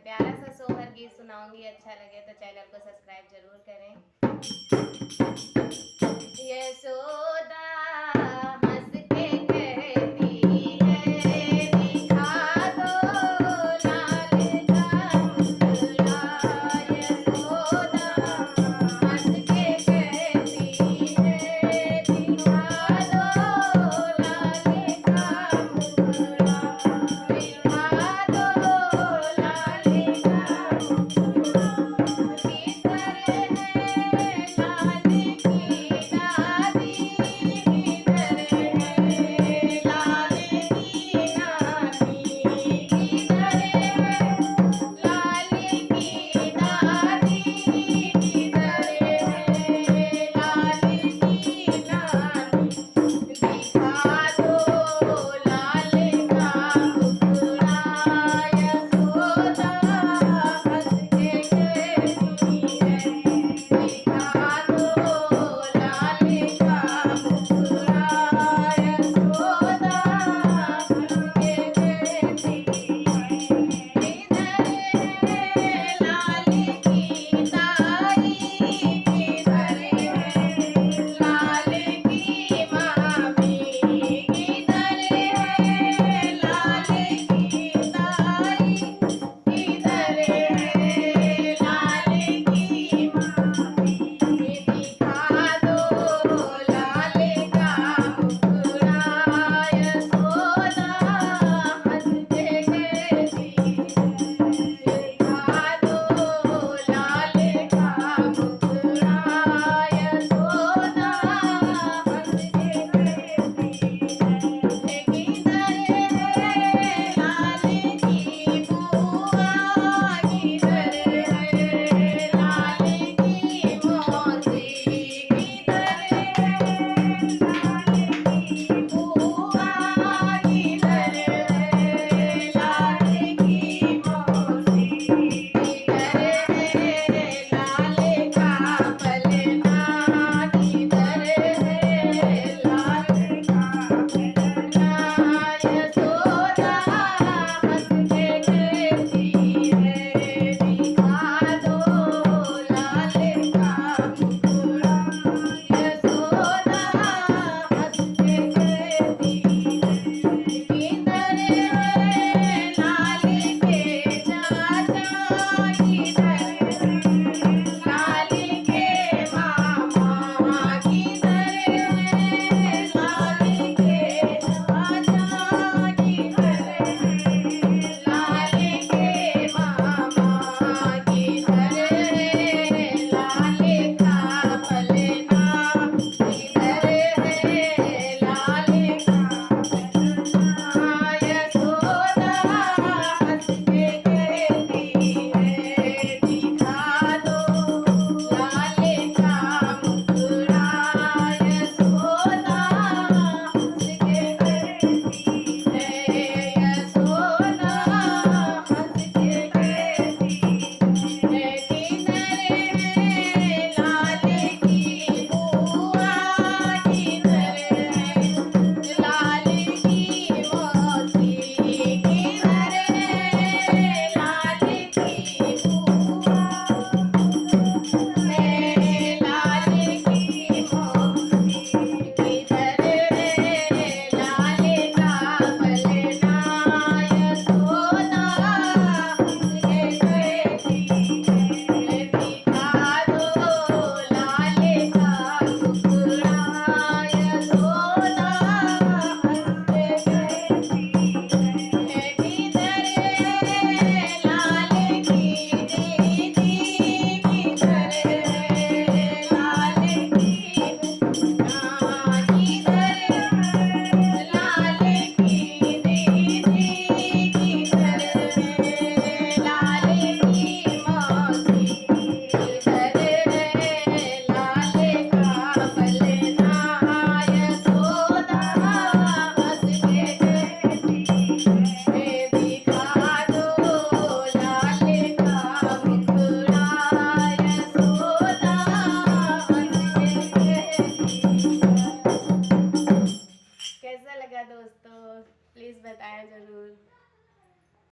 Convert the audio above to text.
प्यारा सा सोहर गीत सुनाऊंगी। अच्छा लगे तो चैनल को सब्सक्राइब जरूर करें। यशोदा हंस के कहती है, दिखा दो लाल का मुखड़ा। यशोदा हंस के कहती है, दिखा दो लाल का मुखड़ा। दिखा दो लाल का मुखड़ा। किधर है लाल की दादी, किधर है लाल की नानी, किधर है लाल की दादी, किधर है लाल की नानी। दिखा दो लाल का मुखड़ा। यशोदा हंस के कहती है, दिखा दो लाल का मुखड़ा। यशोदा हंस के कहती है, किधर है लाल की ताई, किधर है लाल की मामी, किधर है लाल की ताई, किधर है लाल की मामी। दिखा दो लाल का मुखड़ा। यशोदा हंस के कहती है, दिखा दो लाल का मुखड़ा। यशोदा हंस के कहती है, किधर है लाल की बुआ, किधर है लाल की मौसी, किधर है लाल की बुआ, किधर है लाल की मौसी, किधर है लाल का पलना, किधर है लाल का पलना। यशोदा हंस के कहती है, दिखा दो लाल का मुखड़ा। यशोदा हंस के कहती है, किधर है लाल के चाचा, किधर है लाल के मामा, किधर है लाल के चाचा, किधर है लाल के मामा, किधर है लाल का पलना, किधर है लाल का पलना। यशोदा हंस के कहती है, दिखा दो लाल का मुखड़ा। यशोदा हंस के कहती है, यशोदा हंस के कहती है, किधर है लाल की बुआ, किधर है लाल की मौसी, किधर है लाल की बुआ है लाल की मौसी, किधर है लाल का पलना। यशोदा हंस के कहती है, दिखा दो लाल का मुखड़ा। यशोदा हंस के कहती है, किधर है लाल की दीदी, किधर है लाल की बहना, किधर है लाल की दीदी, किधर है लाल की मौसी, किधर है लाल का पलना। यशोदा हंस के कहती है, दिखा दो लाल का मुखड़ा। यशोदा हंस के कहती है। कैसा लगा दोस्तों, प्लीज बताएं जरूर।